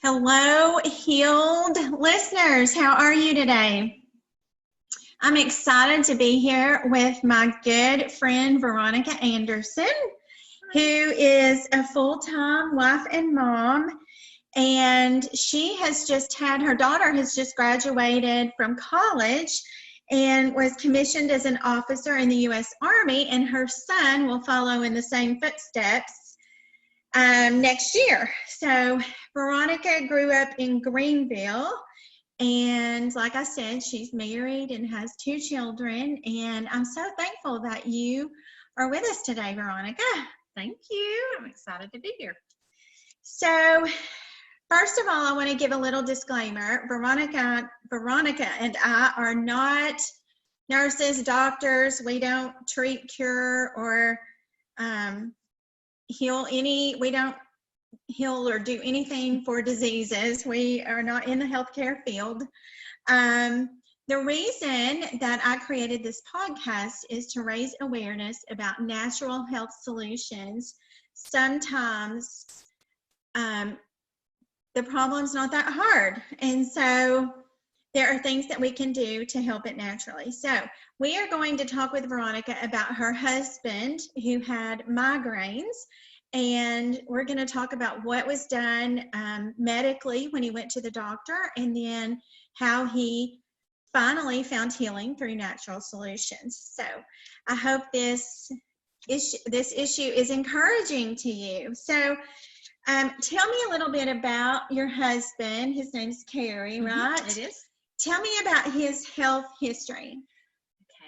Hello, healed listeners. How are you today? I'm excited to be here with my good friend, Veronica Anderson, who is a full-time wife and mom. And she has just had, her daughter has just graduated from college and was commissioned as an officer in the U.S. Army, and her son will follow in the same footsteps next year. So Veronica grew up in Greenville, and like I said, she's married and has 2 children, and I'm so thankful that you are with us today, Veronica. Thank you. I'm excited to be here. So first of all, I want to give a little disclaimer. Veronica and I are not nurses, doctors. We don't treat, cure, or heal we don't heal or do anything for diseases. We are not in the healthcare field. The reason that I created this podcast is to raise awareness about natural health solutions. Sometimes the problem's not that hard, and so there are things that we can do to help it naturally. So we are going to talk with Veronica about her husband who had migraines, and we're going to talk about what was done medically when he went to the doctor, and then how he finally found healing through natural solutions. So I hope this issue is encouraging to you. So tell me a little bit about your husband. His name's Carrie, right? It is. Tell me about his health history.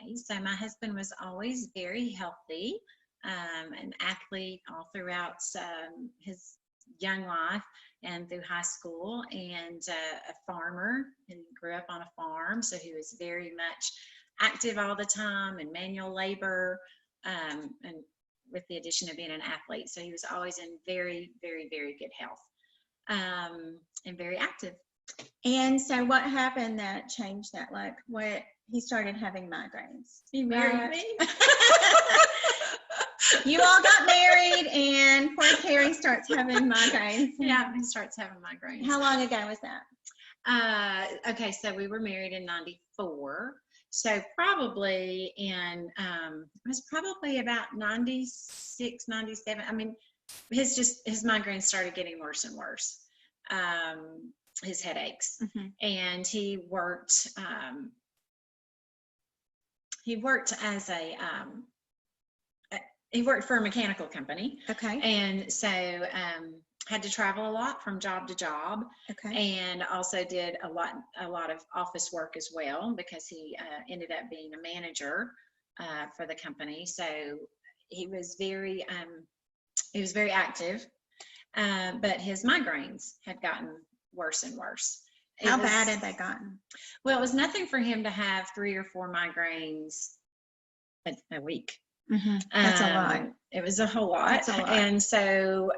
Okay, so my husband was always very healthy, an athlete all throughout his young life and through high school, and a farmer. He grew up on a farm, so he was very much active all the time and manual labor, and with the addition of being an athlete. So he was always in very, very, very good health, and very active. And so what happened that changed that? Like what, he started having migraines. He married me. You all got married and poor Carrie starts having migraines. Yeah, he starts having migraines. How long ago was that? Okay, so we were married in 94. So probably in, it was probably about 96, 97. I mean, his migraines started getting worse and worse. His headaches. Mm-hmm. And he worked as he worked for a mechanical company. Okay. And so had to travel a lot from job to job. Okay. And also did a lot of office work as well, because he ended up being a manager for the company. So he was very active, but his migraines had gotten worse and worse. How bad had they gotten? Well, it was nothing for him to have 3 or 4 migraines a week. Mm-hmm. That's a lot. It was a whole lot. That's a lot. And so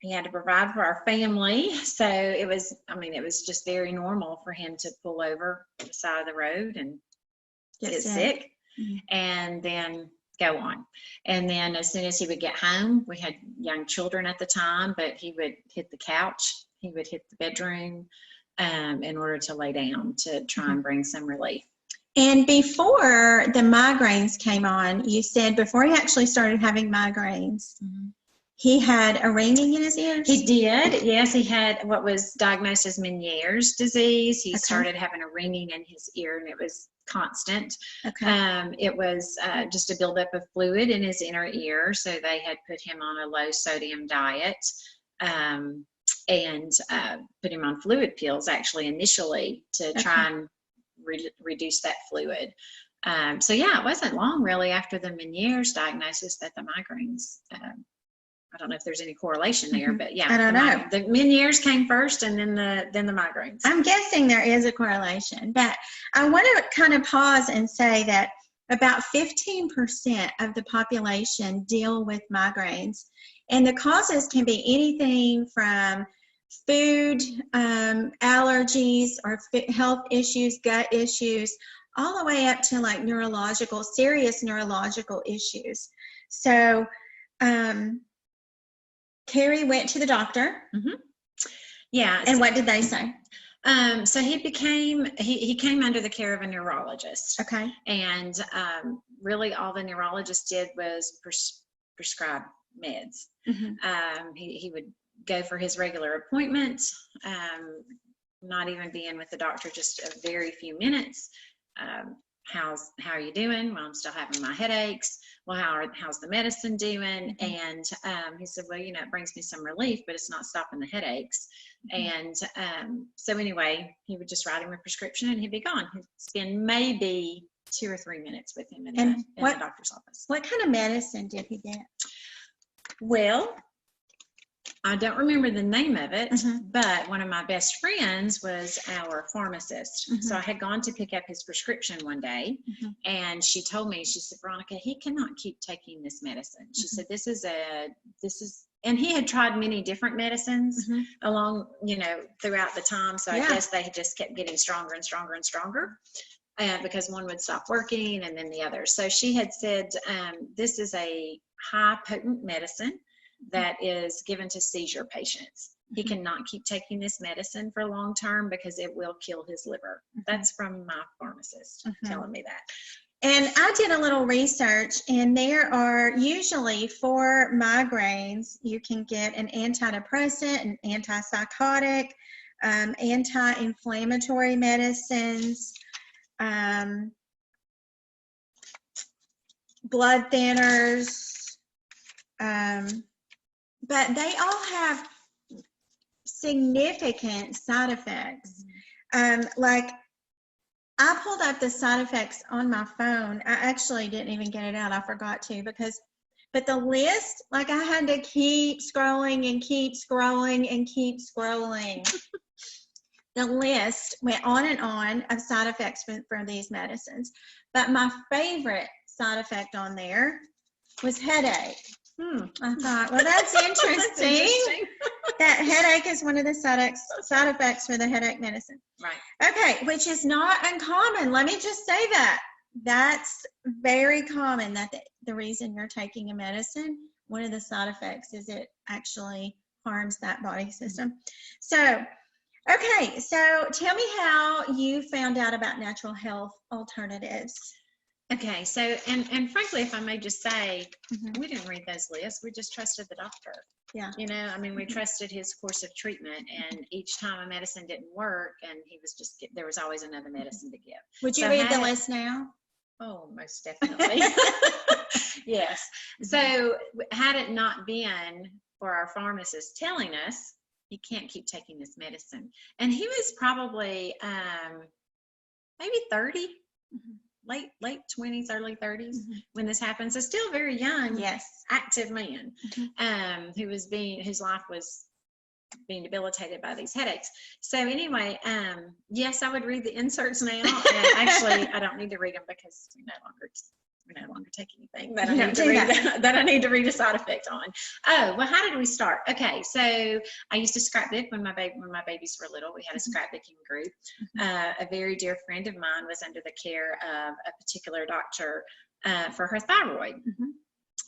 he had to provide for our family. So it was just very normal for him to pull over to the side of the road and get sick. Mm-hmm. And then go on. And then as soon as he would get home, we had young children at the time, but he would hit the couch, he would hit the bedroom in order to lay down to try and bring some relief. And before the migraines came on, you said before he actually started having migraines, mm-hmm. he had a ringing in his ears? He did, yes. He had what was diagnosed as Meniere's disease. He started having a ringing in his ear, and it was constant. Okay. It was just a buildup of fluid in his inner ear, so they had put him on a low sodium diet, and put him on fluid pills actually initially to try and reduce that fluid. So yeah, it wasn't long really after the Meniere's diagnosis that the migraines, I don't know if there's any correlation there, but yeah, I don't know. The Meniere's came first, and then the migraines. I'm guessing there is a correlation, but I want to kind of pause and say that about 15% of the population deal with migraines, and the causes can be anything from food allergies or health issues, gut issues, all the way up to like serious neurological issues. So Carrie went to the doctor. Mm-hmm. Yeah. And what did they say? So he came under the care of a neurologist. Okay. And really all the neurologist did was prescribe meds. He would go for his regular appointments, not even being with the doctor just a very few minutes. How are you doing? Well, I'm still having my headaches. Well, how's the medicine doing? And he said, well, it brings me some relief, but it's not stopping the headaches. And so anyway, he would just write him a prescription and he'd be gone. He'd spend maybe 2 or 3 minutes with him in the doctor's office. What kind of medicine did he get? Well, I don't remember the name of it, but one of my best friends was our pharmacist. So I had gone to pick up his prescription one day, and she told me, she said, Veronica, he cannot keep taking this medicine. She said, and he had tried many different medicines along, throughout the time. So I guess they just kept getting stronger and stronger and stronger. Because one would stop working and then the other. So she had said, this is a high potent medicine that is given to seizure patients. He cannot keep taking this medicine for long term because it will kill his liver. That's from my pharmacist telling me that. And I did a little research, and there are usually for migraines, you can get an antidepressant, an antipsychotic, anti-inflammatory medicines, blood thinners, but they all have significant side effects. Like, I pulled up the side effects on my phone. I actually didn't even get it out. I forgot to but the list, like, I had to keep scrolling and keep scrolling and keep scrolling. The list went on and on of side effects for these medicines. But my favorite side effect on there was headache. I thought, well, that's interesting. That headache is one of the side effects for the headache medicine. Right. Okay, which is not uncommon. Let me just say that. That's very common, that the reason you're taking a medicine, one of the side effects is it actually harms that body system. So, okay, so tell me how you found out about natural health alternatives. Okay, so, and frankly, if I may just say, we didn't read those lists. We just trusted the doctor. Yeah. We trusted his course of treatment, and each time a medicine didn't work, and there was always another medicine to give. Would you read the list now? Oh, most definitely. Yes. So had it not been for our pharmacist telling us, you can't keep taking this medicine. And he was probably maybe 30. Late 20s, early 30s when this happened. So still very young, active man, whose life was being debilitated by these headaches. So anyway, yes, I would read the inserts now. And actually, I don't need to read them because we no longer take anything that I need to read a side effect on. Oh, well, how did we start? Okay, so I used to scrapbook when my babies were little. We had a scrapbooking group. A very dear friend of mine was under the care of a particular doctor for her thyroid.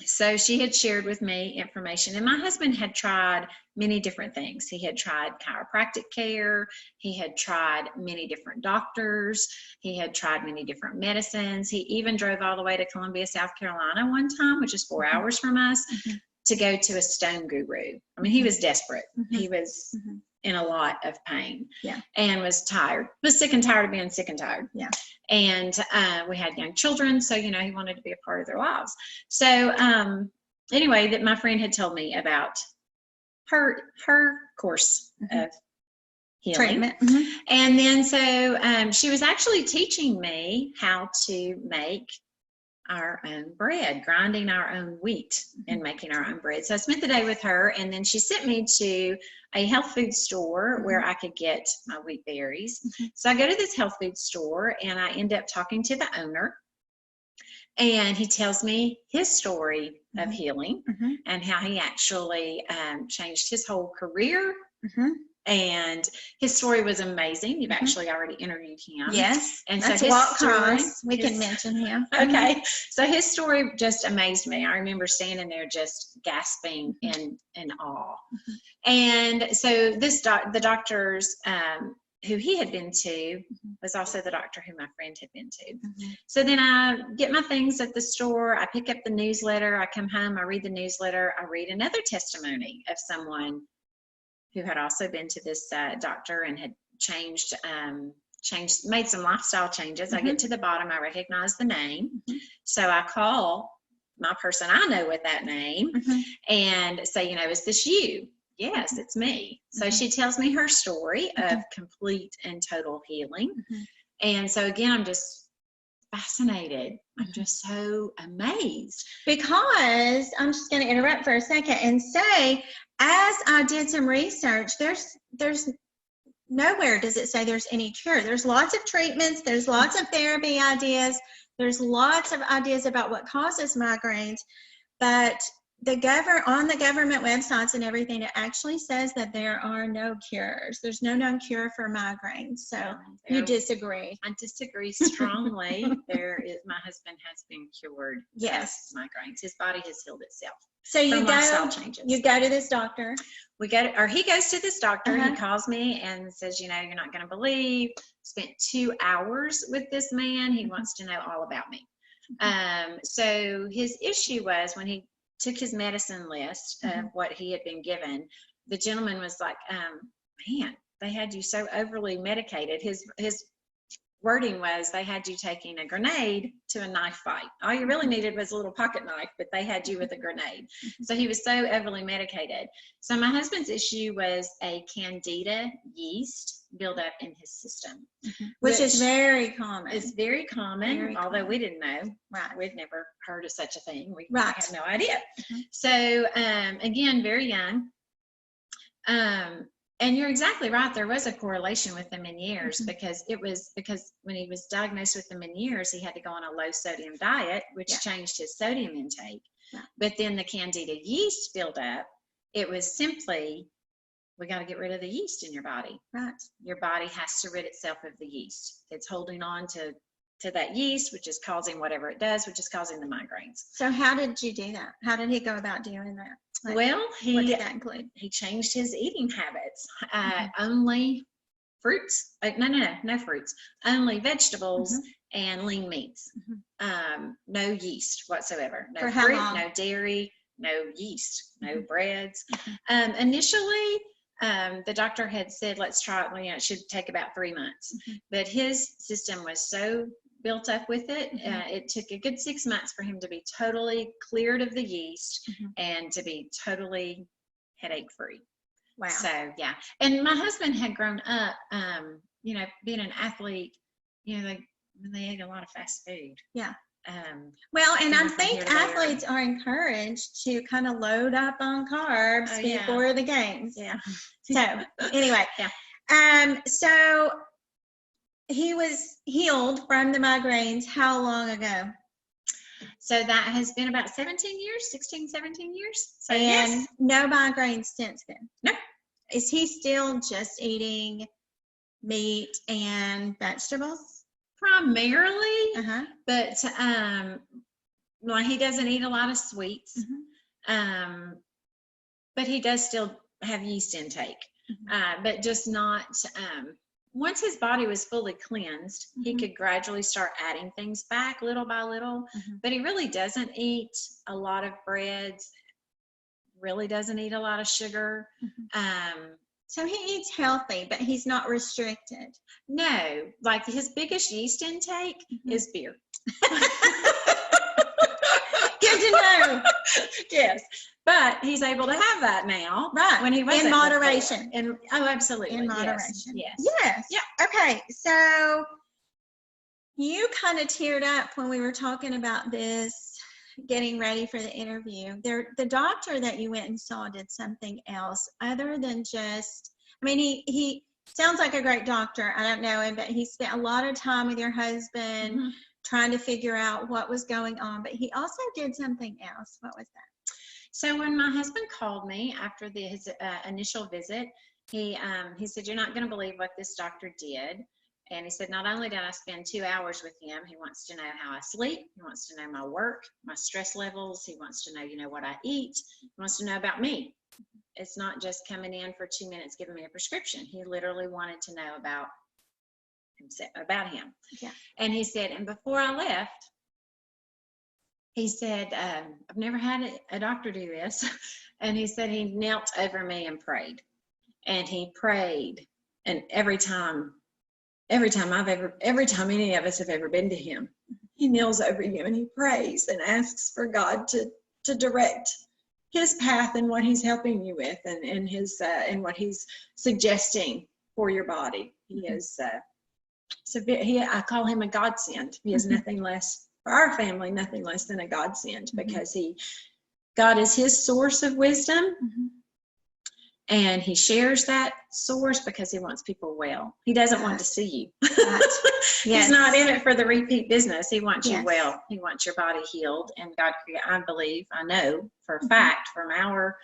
So she had shared with me information, and my husband had tried many different things. He had tried chiropractic care. He had tried many different doctors. He had tried many different medicines. He even drove all the way to Columbia, South Carolina one time, which is 4 hours from us, to go to a stone guru. I mean, he was desperate. He was in a lot of pain and was sick and tired of being sick and tired. Yeah. And we had young children, so, he wanted to be a part of their lives. So anyway, that my friend had told me about her course of healing. Treatment. And then so she was actually teaching me how to make our own bread, grinding our own wheat and making our own bread. So I spent the day with her, and then she sent me to a health food store where I could get my wheat berries. So I go to this health food store, and I end up talking to the owner, and he tells me his story of healing and how he actually changed his whole career And his story was amazing. You've actually already interviewed him. Yes. And that's so his Walt story, Cross. We can mention him. Okay. So his story just amazed me. I remember standing there just gasping in awe. And so the doctors who he had been to was also the doctor who my friend had been to. So then I get my things at the store. I pick up the newsletter. I come home. I read the newsletter. I read another testimony of someone who had also been to this doctor and had made some lifestyle changes. I get to the bottom. I recognize the name. So I call my person I know with that name and say, is this you? Yes, it's me. So she tells me her story of complete and total healing. And so again, I'm just fascinated. I'm just so amazed. Because I'm just going to interrupt for a second and say, as I did some research, there's nowhere does it say there's any cure. There's lots of treatments. There's lots of therapy ideas. There's lots of ideas about what causes migraines. But on the government websites and everything, it actually says that there are no cures. There's no known cure for migraines. So you disagree. I disagree strongly. My husband has been cured. Yes. Of migraines. His body has healed itself. So you go to this doctor. He goes to this doctor. He calls me and says, you're not going to believe. Spent 2 hours with this man. He wants to know all about me. So his issue was when he took his medicine list of what he had been given, the gentleman was like, man, they had you so overly medicated. His wording was, they had you taking a grenade to a knife fight. All you really needed was a little pocket knife, but they had you with a grenade. So he was so overly medicated. So my husband's issue was a candida yeast buildup in his system. Which is very common. It's very common, although we didn't know. Right. We'd never heard of such a thing. We had no idea. So, again, very young. And you're exactly right. There was a correlation with them in years because when he was diagnosed with them in years, he had to go on a low sodium diet, which changed his sodium intake. But then the candida yeast buildup, it was simply, we got to get rid of the yeast in your body. Right. Your body has to rid itself of the yeast. It's holding on to that yeast, which is causing whatever it does, which is causing the migraines. So how did you do that? How did he go about doing that? Well, what did that include? He changed his eating habits. Only fruits. No fruits. Only vegetables and lean meats. No yeast whatsoever. No fruit, no dairy, no yeast, no breads. Initially, the doctor had said, let's try it. Well, it should take about 3 months. But his system was so built up with it. It took a good 6 months for him to be totally cleared of the yeast and to be totally headache free. Wow. So, yeah. And my husband had grown up, being an athlete, they ate a lot of fast food. Yeah. Well, and I think athletes are encouraged to kind of load up on carbs before the games. Yeah. So anyway, so he was healed from the migraines how long ago? So that has been about 17 years, 16, 17 years. So and no migraines since then? No. Is he still just eating meat and vegetables? Primarily, but he doesn't eat a lot of sweets. But he does still have yeast intake, but just not. Once his body was fully cleansed, he could gradually start adding things back little by little. But he really doesn't eat a lot of breads. Really doesn't eat a lot of sugar. So he eats healthy, but he's not restricted. No, like his biggest yeast intake is beer. Good to know. Yes, but he's able to have that now. Right. When he wasn't in moderation. Absolutely. In moderation. Yes. Yes. Yeah. Okay. So you kind of teared up when we were talking about this, getting ready for the interview. The doctor that you went and saw did something else other than just, he sounds like a great doctor. I don't know him, but he spent a lot of time with your husband trying to figure out what was going on. But he also did something else. What was that? So when my husband called me after his initial visit, he said, "You're not going to believe what this doctor did." And he said, "Not only did I spend 2 hours with him, he wants to know how I sleep. He wants to know my work, my stress levels. He wants to know, what I eat. He wants to know about me. It's not just coming in for 2 minutes, giving me a prescription. He literally wanted to know about him." Yeah. And he said, and before I left, he said, "I've never had a doctor do this." And he said he knelt over me and prayed. And he prayed. And every time any of us have ever been to him, he kneels over you and he prays and asks for God to direct his path and what he's helping you with, and his and what he's suggesting for your body. He is I call him a godsend. He is nothing less for our family, nothing less than a godsend, because God is his source of wisdom. And he shares that source because he wants people well. He doesn't want to see you. Yes. He's not in it for the repeat business. He wants you Yes. well. He wants your body healed. And God, I know for a fact from our,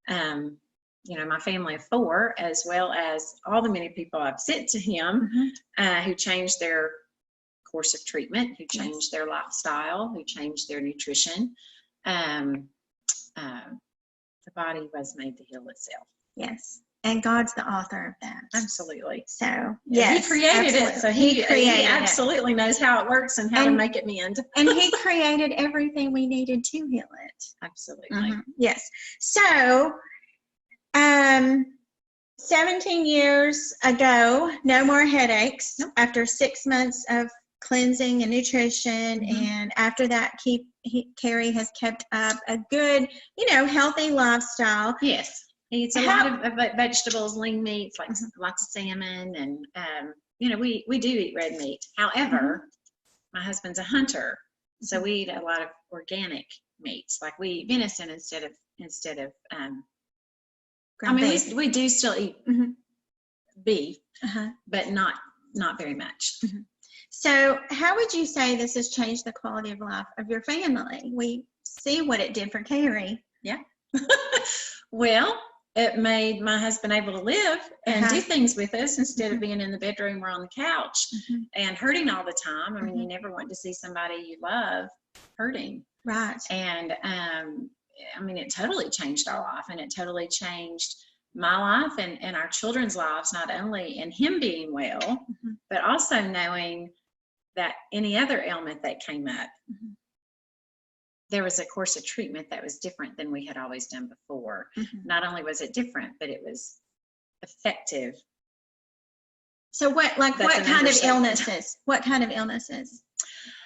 my family of 4, as well as all the many people I've sent to him, who changed their course of treatment, who changed their lifestyle, who changed their nutrition. The body was made to heal itself. Yes. And God's the author of that. Absolutely. So, yes. He created it. So he absolutely it. knoes how it works and how to make it mend. And he created everything we needed to heal it. Absolutely. Yes. So, 17 years ago, no more headaches. Nope. After 6 months of cleansing and nutrition. And after that, Carrie has kept up a good, healthy lifestyle. Yes. He eats a lot of vegetables, lean meats, like lots of salmon, and we do eat red meat. However, my husband's a hunter, so we eat a lot of organic meats. Like we eat venison instead of. We do still eat beef, but not very much. So, how would you say this has changed the quality of life of your family? We see what it did for Carrie. Yeah. Well, it made my husband able to live and do things with us instead of being in the bedroom or on the couch and hurting all the time. I mean, you never want to see somebody you love hurting. Right. And, it totally changed our life, and it totally changed my life and our children's lives, not only in him being well, but also knowing that any other ailment that came up, there was a course of treatment that was different than we had always done before. Not only was it different, but it was effective. So what kind of illnesses? What kind of illnesses?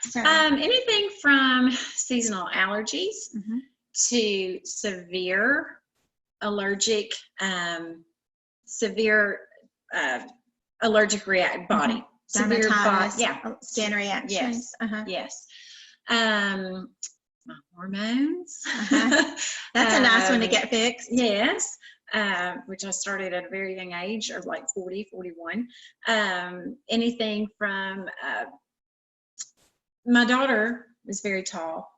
So, anything from seasonal allergies to severe allergic, allergic body. Severe body, skin reactions. Yes. My hormones. That's a nice one to get fixed. Yes. Which I started at a very young age, or like 40, 41. Anything from, my daughter is very tall.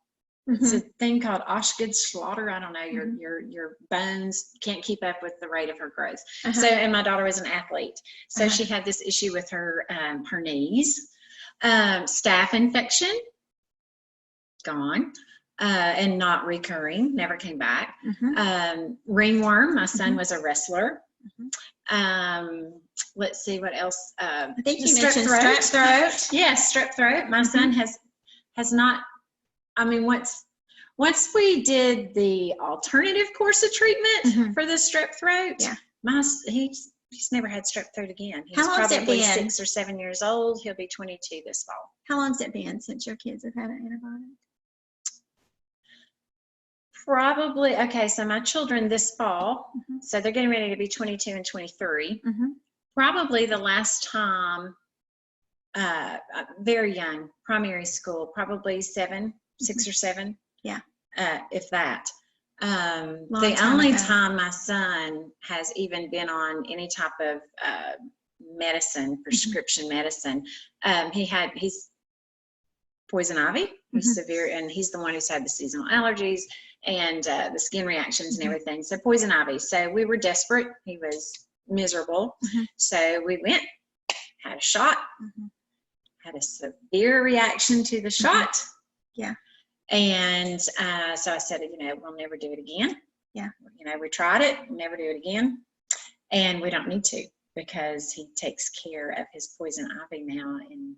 It's a thing called Osgood-Schlatter. I don't know, your bones can't keep up with the rate of her growth. So, and my daughter was an athlete. So she had this issue with her knees. Staph infection, gone. And not recurring, never came back. Ringworm, my son was a wrestler. Let's see what else. I think you mentioned strep throat. Yes, strep throat. My son has not, once we did the alternative course of treatment for the strep throat, he's never had strep throat again. He's probably 6 or 7 years old. He'll be 22 this fall. How long's it been since your kids have had an antibiotic? Probably, so my children this fall, so they're getting ready to be 22 and 23. Probably the last time, very young, primary school, probably 6 or 7. Yeah. If that. The only time my son has even been on any type of medicine, prescription medicine, he's poison ivy, he's severe, and he's the one who's had the seasonal allergies and the skin reactions and everything. So poison ivy. So we were desperate. He was miserable. Mhm. So we went, had a shot, Mhm. had a severe reaction to the shot. Yeah. And so I said, we'll never do it again. Yeah. We tried it, we'll never do it again. And we don't need to, because he takes care of his poison ivy now in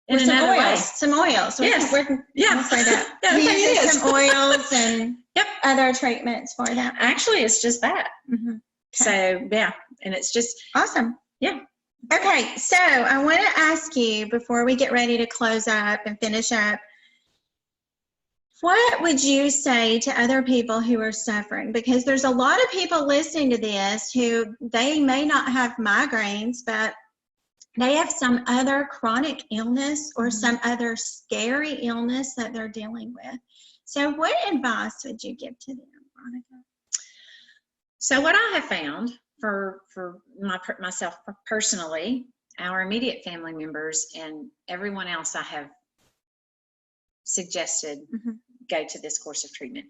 With another way. some oils. Yes. Yeah. We'll say that. Yeah, He I think it uses is. some oils and Yep. other treatments for that. Actually, it's just that. Mm-hmm. So, yeah. And it's just. Awesome. Yeah. Okay. So I want to ask you, before we get ready to close up and finish up, what would you say to other people who are suffering? Because there's a lot of people listening to this who they may not have migraines, but they have some other chronic illness or some other scary illness that they're dealing with. So what advice would you give to them, Veronica? So what I have found for myself personally, our immediate family members and everyone else I have suggested go to this course of treatment.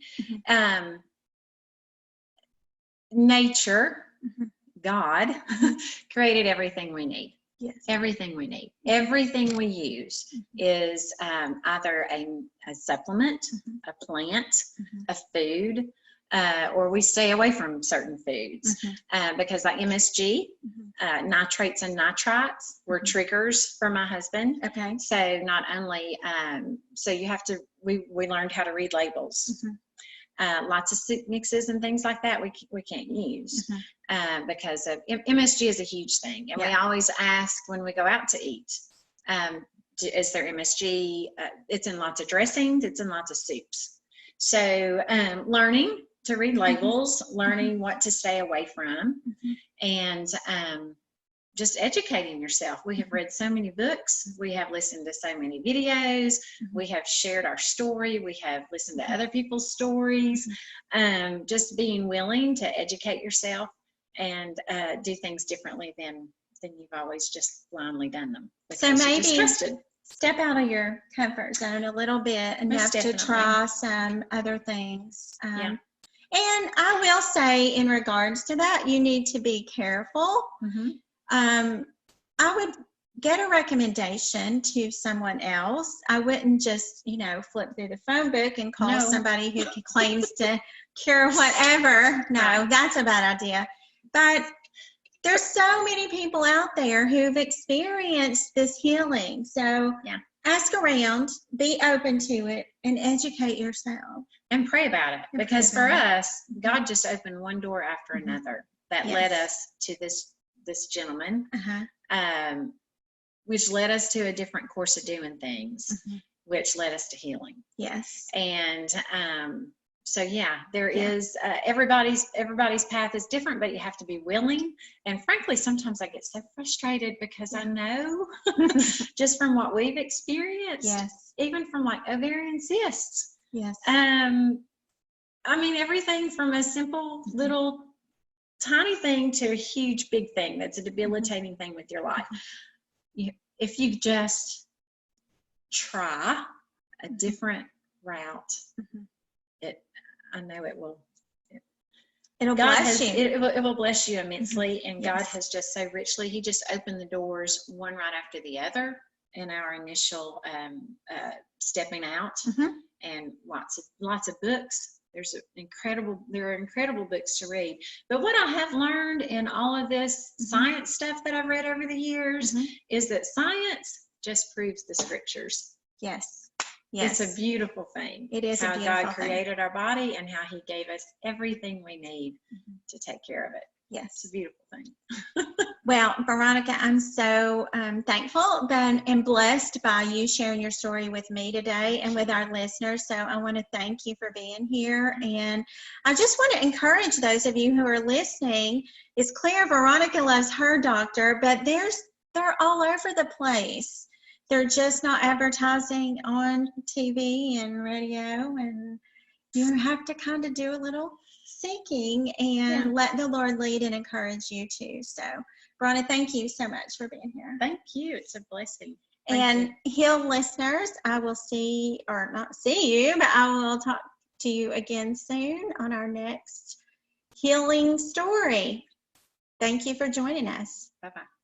Nature, God, created everything we need. Yes. Everything we need. Everything we use is either a supplement, a plant, a food, or we stay away from certain foods because like MSG, nitrates and nitrites were triggers for my husband. Okay. So not only, so you have to, we learned how to read labels. Lots of soup mixes and things like that we can't use because of MSG is a huge thing. And we always ask when we go out to eat, is there MSG? It's in lots of dressings. It's in lots of soups. So learning to read labels, learning what to stay away from, and just educating yourself. We have read so many books. We have listened to so many videos. We have shared our story. We have listened to other people's stories. Just being willing to educate yourself and do things differently than you've always just blindly done them. So maybe step out of your comfort zone a little bit and have to try some other things. And I will say, in regards to that, you need to be careful. I would get a recommendation to someone else. I wouldn't just, flip through the phone book and call somebody who claims to cure whatever. No, that's a bad idea. But there's so many people out there who've experienced this healing. So ask around, be open to it, and educate yourself. And pray about it. Because for us, God just opened one door after another that led us to this gentleman, which led us to a different course of doing things, which led us to healing. Yes. And so there is everybody's path is different, but you have to be willing. And frankly, sometimes I get so frustrated because I know just from what we've experienced, even from like ovarian cysts. Yes. I mean, everything from a simple little tiny thing to a huge big thing that's a debilitating thing with your life. If you just try a different route, I know it will. It'll bless you. It will bless you immensely, and God has just so richly. He just opened the doors one right after the other in our initial stepping out, and lots of books. There are incredible books to read. But what I have learned in all of this science stuff that I've read over the years is that science just proves the scriptures. Yes. Yes. It's a beautiful thing. It is how God created our body and how He gave us everything we need to take care of it. Yes. It's a beautiful thing. Well, Veronica, I'm so thankful and blessed by you sharing your story with me today and with our listeners. So I want to thank you for being here. And I just want to encourage those of you who are listening. It's clear Veronica loves her doctor, but they're all over the place. They're just not advertising on TV and radio, and you have to kind of do a little seeking and let the Lord lead and encourage you too. So, Veronica, thank you so much for being here. Thank you. It's a blessing. And Heal listeners, I will not see you, but I will talk to you again soon on our next healing story. Thank you for joining us. Bye-bye.